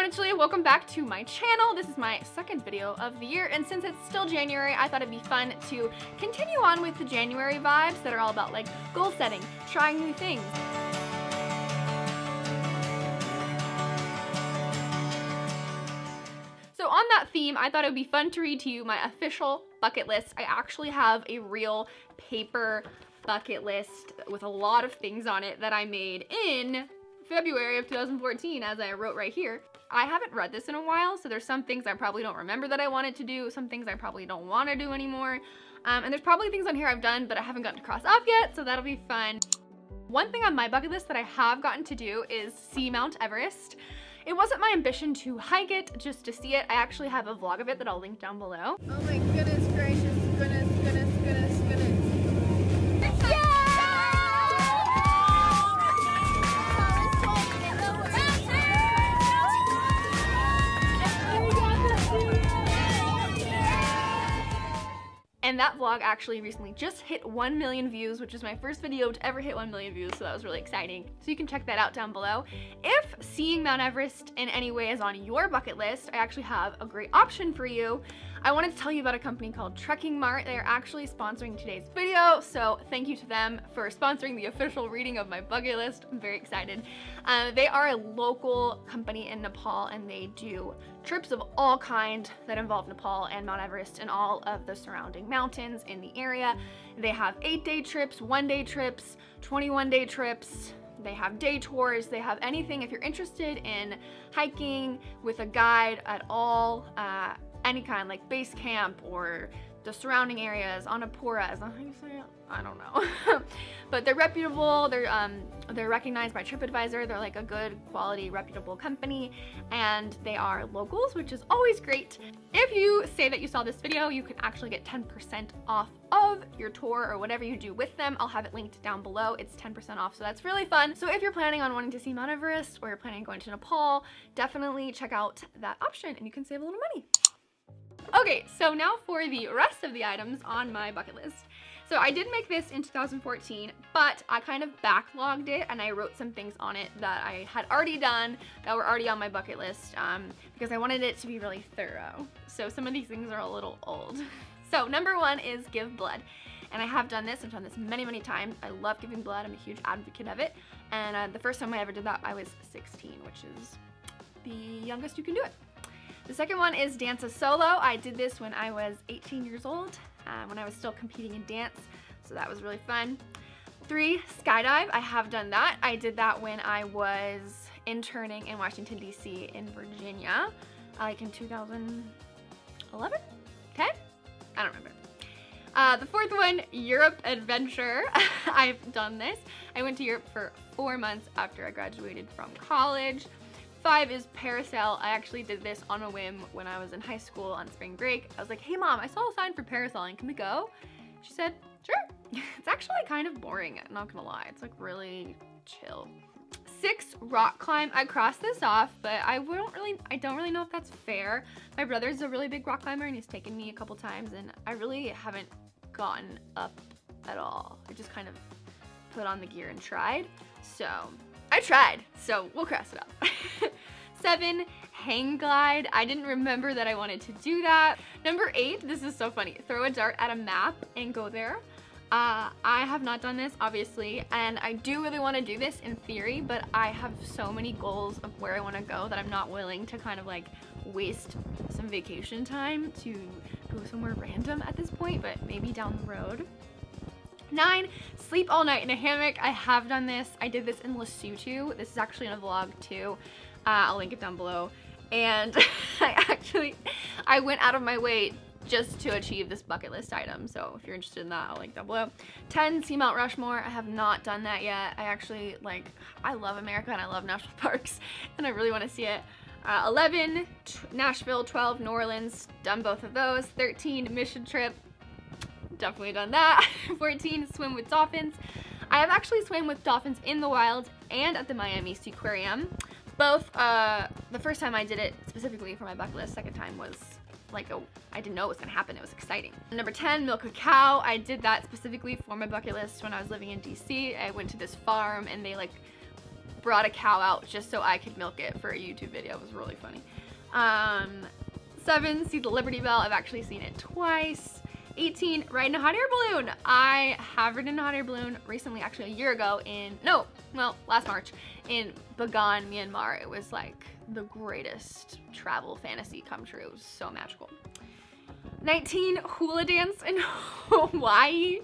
everyone, it's Julia. Welcome back to my channel. This is my second video of the year, and since it's still January, I thought it'd be fun to continue on with the January vibes that are all about like goal setting, trying new things. So on that theme, I thought it would be fun to read to you my official bucket list. I actually have a real paper bucket list with a lot of things on it that I made in February of 2014, as I wrote right here. I haven't read this in a while, so there's some things I probably don't remember that I wanted to do, some things I probably don't want to do anymore, and there's probably things on here I've done but I haven't gotten to cross off yet, so that'll be fun. One thing on my bucket list that I have gotten to do is see Mount Everest. It wasn't my ambition to hike it, just to see it. I actually have a vlog of it that I'll link down below. Oh my goodness gracious, goodness. And that vlog actually recently just hit 1 million views, which is my first video to ever hit 1 million views, so that was really exciting. So you can check that out down below. If seeing Mount Everest in any way is on your bucket list, I actually have a great option for you. I wanted to tell you about a company called trekkingmart. They are actually sponsoring today's video, so thank you to them for sponsoring the official reading of my bucket list. I'm very excited. They are a local company in Nepal, and they do trips of all kinds that involve Nepal and Mount Everest and all of the surrounding mountains in the area. They have 8-day trips, 1-day trips, 21-day trips. They have day tours. They have anything. If you're interested in hiking with a guide at all, any kind, like base camp or the surrounding areas, Annapurna, is that how you say it? I don't know. But they're reputable, they're recognized by TripAdvisor, they're like a good quality, reputable company, and they are locals, which is always great. If you say that you saw this video, you can actually get 10% off of your tour or whatever you do with them. I'll have it linked down below. It's 10% off, so that's really fun. So if you're planning on wanting to see Mount Everest or you're planning on going to Nepal, definitely check out that option and you can save a little money. Okay, so now for the rest of the items on my bucket list. So I did make this in 2014, but I kind of backlogged it and I wrote some things on it that I had already done that were already on my bucket list because I wanted it to be really thorough. So some of these things are a little old. So number one is give blood. And I have done this, I've done this many, many times. I love giving blood, I'm a huge advocate of it. And the first time I ever did that, I was 16, which is the youngest you can do it. The second one is dance a solo. I did this when I was 18 years old, when I was still competing in dance, so that was really fun. 3, skydive. I have done that. I did that when I was interning in Washington, D.C. in Virginia, like in 2011? 10? I don't remember. The fourth one, Europe adventure. I've done this. I went to Europe for 4 months after I graduated from college. 5 is parasail. I actually did this on a whim when I was in high school on spring break. I was like, hey mom, I saw a sign for parasailing, can we go? She said, sure. It's actually kind of boring, I'm not gonna lie. It's like really chill. 6, rock climb. I crossed this off, but I don't really know if that's fair. My brother's a really big rock climber and he's taken me a couple times and I really haven't gotten up at all. I just kind of put on the gear and tried. So I tried, so we'll cross it off. 7, hang glide. I didn't remember that I wanted to do that. Number 8, this is so funny. Throw a dart at a map and go there. I have not done this, obviously, and I do really want to do this in theory, but I have so many goals of where I want to go that I'm not willing to kind of like waste some vacation time to go somewhere random at this point, but maybe down the road. 9, sleep all night in a hammock. I have done this. I did this in Lesotho. This is actually in a vlog too. I'll link it down below. And I went out of my way just to achieve this bucket list item. So if you're interested in that, I'll link down below. 10, see Mount Rushmore. I have not done that yet. I love America and I love national parks and I really want to see it. 11, Nashville. 12, New Orleans. Done both of those. 13, mission trip. Definitely done that. 14, swim with dolphins. I have actually swam with dolphins in the wild and at the Miami Seaquarium. Both, the first time I did it specifically for my bucket list, second time was like I didn't know it was gonna happen. It was exciting. Number 10, milk a cow. I did that specifically for my bucket list when I was living in DC. I went to this farm and they like brought a cow out just so I could milk it for a YouTube video. It was really funny. 7, see the Liberty Bell. I've actually seen it twice. 18, ride in a hot air balloon. I have ridden a hot air balloon recently, actually a year ago last March in Bagan, Myanmar. It was like the greatest travel fantasy come true. It was so magical. 19, hula dance in Hawaii.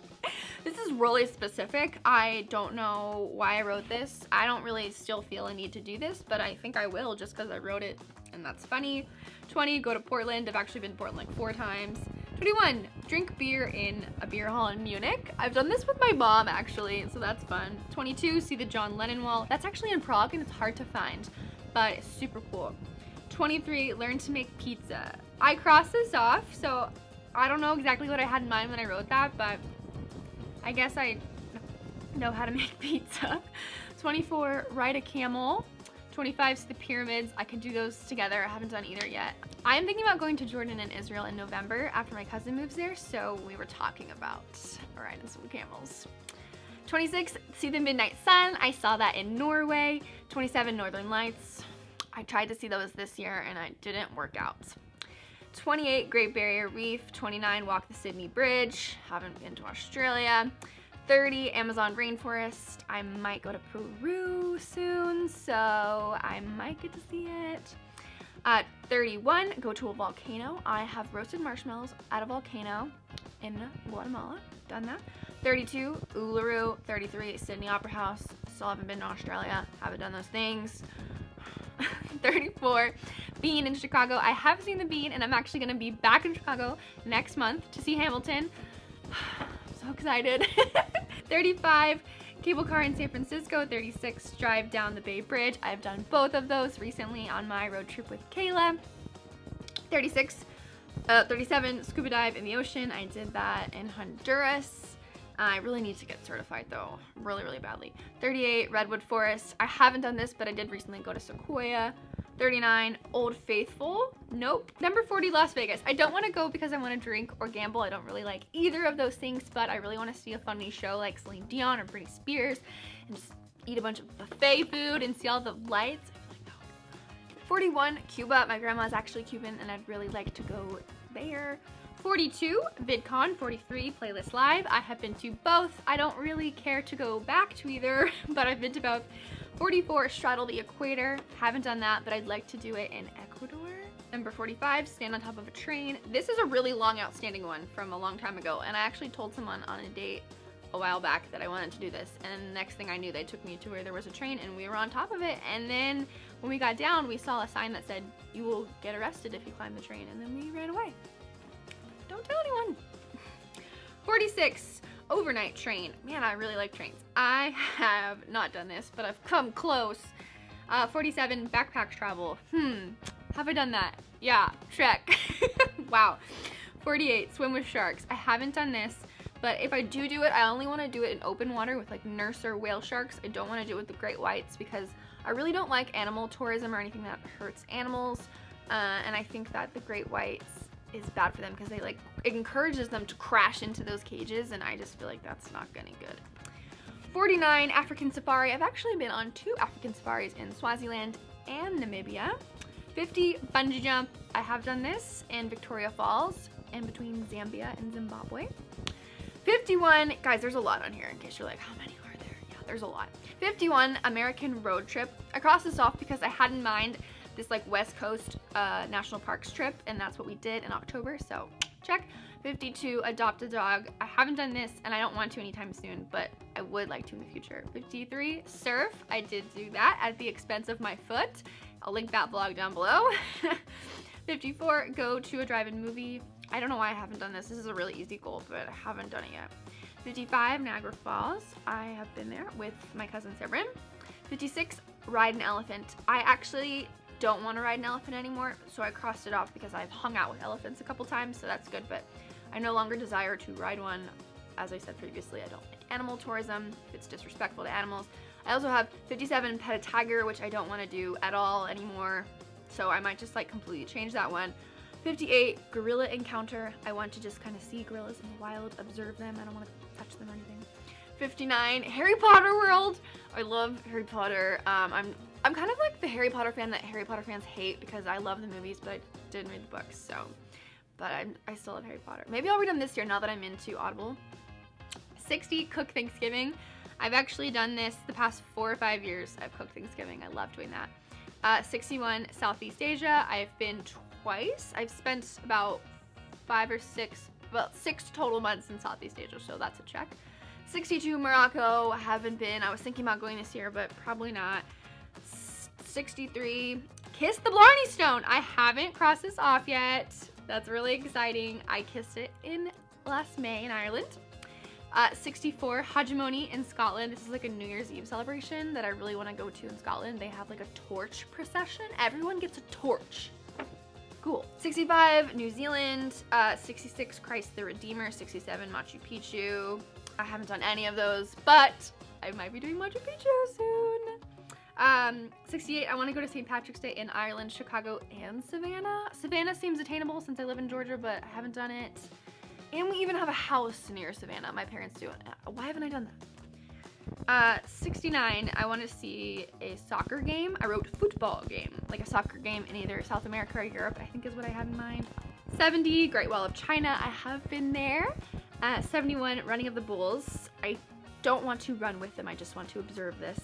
This is really specific. I don't know why I wrote this. I don't really still feel a need to do this, but I think I will just because I wrote it and that's funny. 20, go to Portland. I've actually been to Portland like 4 times. 21, drink beer in a beer hall in Munich. I've done this with my mom actually, so that's fun. 22, see the John Lennon wall. That's actually in Prague and it's hard to find, but it's super cool. 23, learn to make pizza. I crossed this off, so I don't know exactly what I had in mind when I wrote that, but I guess I know how to make pizza. 24, ride a camel. 25, see the pyramids. I could do those together. I haven't done either yet. I am thinking about going to Jordan and Israel in November after my cousin moves there, so we were talking about riding some camels. 26, see the midnight sun. I saw that in Norway. 27, Northern Lights. I tried to see those this year and it didn't work out. 28, Great Barrier Reef. 29, walk the Sydney Bridge. Haven't been to Australia. 30, Amazon rainforest. I might go to Peru soon, so I might get to see it. 31, go to a volcano. I have roasted marshmallows at a volcano in Guatemala. Done that. 32, Uluru. 33, Sydney Opera House. Still haven't been to Australia. Haven't done those things. 34, Bean in Chicago. I have seen the Bean and I'm actually going to be back in Chicago next month to see Hamilton. So excited. 35, cable car in San Francisco. 36, drive down the Bay Bridge. I've done both of those recently on my road trip with Kayla. 37, scuba dive in the ocean. I did that in Honduras. I really need to get certified though, really badly. 38, Redwood Forest. I haven't done this, but I did recently go to Sequoia. 39, Old Faithful. Nope. Number 40, Las Vegas. I don't want to go because I want to drink or gamble. I don't really like either of those things, but I really want to see a funny show like Celine Dion or Britney Spears and just eat a bunch of buffet food and see all the lights. I really don't. 41, Cuba. My grandma's actually Cuban and I'd really like to go there. 42, VidCon. 43, Playlist Live. I have been to both. I don't really care to go back to either, but I've been to both. 44, Straddle the Equator. Haven't done that, but I'd like to do it in Ecuador. Number 45, stand on top of a train. This is a really long outstanding one from a long time ago, and I actually told someone on a date a while back that I wanted to do this, and the next thing I knew, they took me to where there was a train and we were on top of it, and then when we got down, we saw a sign that said, you will get arrested if you climb the train, and then we ran away. Don't tell anyone. 46, overnight train. Man, I really like trains. I have not done this, but I've come close. 47, backpack travel. Have I done that? Yeah, Trek. Wow. 48, swim with sharks. I haven't done this, but if I do it, I only want to do it in open water with like nurse or whale sharks. I don't want to do it with the great whites because I really don't like animal tourism or anything that hurts animals. And I think that the great whites is bad for them because it encourages them to crash into those cages, and I just feel like that's not gonna be good. 49, African safari. I've actually been on 2 African safaris in Swaziland and Namibia. 50, bungee jump. I have done this in Victoria Falls and between Zambia and Zimbabwe. 51, guys, there's a lot on here in case you're like, how many are there? Yeah, there's a lot. 51, American road trip. I crossed this off because I had in mind this like West Coast National Parks trip, and that's what we did in October, so check. 52, adopt a dog. I haven't done this and I don't want to anytime soon, but I would like to in the future. 53, surf. I did do that at the expense of my foot. I'll link that vlog down below. 54, go to a drive-in movie. I don't know why I haven't done this. This is a really easy goal, but I haven't done it yet. 55, Niagara Falls. I have been there with my cousin Sebrin. 56, ride an elephant. I actually don't want to ride an elephant anymore, so I crossed it off because I've hung out with elephants a couple times, so that's good, but I no longer desire to ride one. As I said previously, I don't like animal tourism if it's disrespectful to animals. I also have 57, pet a tiger, which I don't want to do at all anymore, so I might just like completely change that one. 58, gorilla encounter. I want to just kind of see gorillas in the wild, observe them. I don't want to touch them or anything. 59, Harry Potter World. I love Harry Potter. I'm kind of like the Harry Potter fan that Harry Potter fans hate because I love the movies, but I didn't read the books, so. But I still love Harry Potter. Maybe I'll read them this year now that I'm into Audible. 60, cook Thanksgiving. I've actually done this the past 4 or 5 years. I've cooked Thanksgiving. I love doing that. 61, Southeast Asia. I've been twice. I've spent about 6 total months in Southeast Asia, so that's a check. 62, Morocco. Haven't been. I was thinking about going this year, but probably not. 63, kiss the Blarney Stone. I haven't crossed this off yet. That's really exciting. I kissed it in last May in Ireland. 64, Hegemony in Scotland. This is like a New Year's Eve celebration that I really want to go to in Scotland. They have like a torch procession. Everyone gets a torch. Cool. 65, New Zealand. 66, Christ the Redeemer. 67, Machu Picchu. I haven't done any of those, but I might be doing Machu Picchu soon. 68, I want to go to St. Patrick's Day in Ireland, Chicago, and Savannah. Savannah seems attainable since I live in Georgia, but I haven't done it. And we even have a house near Savannah. My parents do it. Why haven't I done that? 69, I want to see a soccer game. I wrote football game, like a soccer game in either South America or Europe, I think is what I had in mind. 70, Great Wall of China. I have been there. 71, Running of the Bulls. I don't want to run with them. I just want to observe this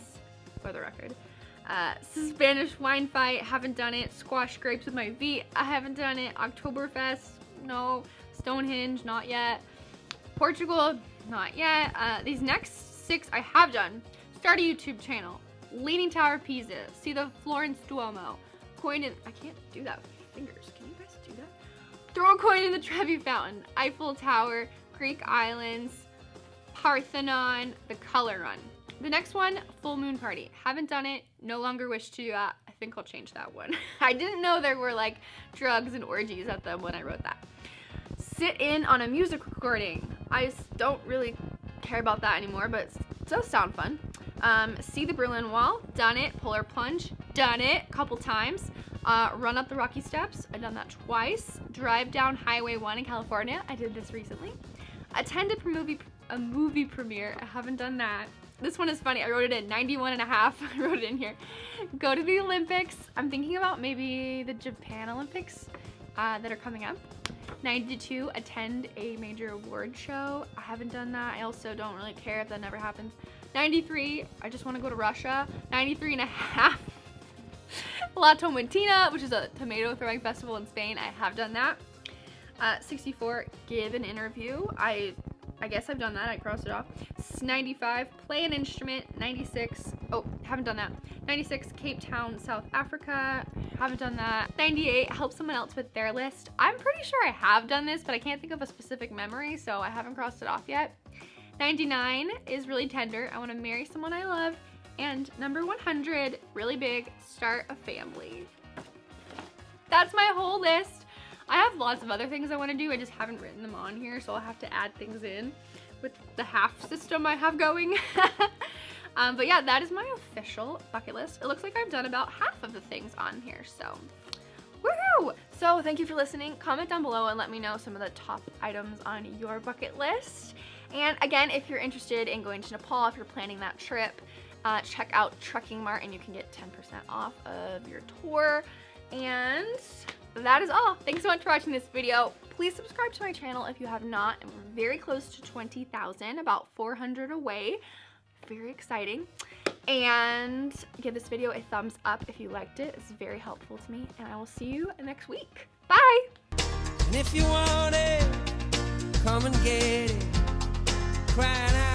for the record. Spanish wine fight. Haven't done it. Squash grapes with my feet. I haven't done it. Oktoberfest. No. Stonehenge, not yet. Portugal, not yet. These next 6 I have done. Start a YouTube channel. Leaning Tower of Pisa. See the Florence Duomo. Coin in, I can't do that with my fingers. Can you guys do that? Throw a coin in the Trevi Fountain. Eiffel Tower. Greek Islands. Parthenon. The Color Run. The next one, Full Moon Party. Haven't done it. No longer wish to do that. I think I'll change that one. I didn't know there were like drugs and orgies at them when I wrote that. Sit in on a music recording. I just don't really care about that anymore, but it does sound fun. See the Berlin Wall. Done it. Polar Plunge. Done it a couple times. Run up the Rocky Steps. I've done that twice. Drive down Highway 1 in California. I did this recently. Attend a movie premiere. I haven't done that. This one is funny. I wrote it in 91 and a half. I wrote it in here. Go to the Olympics. I'm thinking about maybe the Japan Olympics that are coming up. 92, attend a major award show. I haven't done that. I also don't really care if that never happens. 93, I just want to go to Russia. 93 and a half, La Tomatina, which is a tomato throwing festival in Spain. I have done that. 64, give an interview. I guess I've done that. I crossed it off. 95, play an instrument. 96, oh, haven't done that. 96, Cape Town, South Africa. Haven't done that. 98, help someone else with their list. I'm pretty sure I have done this, but I can't think of a specific memory, so I haven't crossed it off yet. 99 is really tender. I want to marry someone I love. And number 100, really big, start a family. That's my whole list. I have lots of other things I want to do. I just haven't written them on here, so I'll have to add things in with the half system I have going. But yeah, that is my official bucket list. It looks like I've done about half of the things on here, so woohoo! So thank you for listening. Comment down below and let me know some of the top items on your bucket list. And again, if you're interested in going to Nepal, if you're planning that trip, check out Trekking Mart and you can get 10% off of your tour. And that is all. Thanks so much for watching this video. Please subscribe to my channel if you have not. And we're very close to 20,000, about 400 away. Very exciting. And give this video a thumbs up if you liked it. It's very helpful to me. And I will see you next week. Bye! And if you want it, come and get it. Crying out.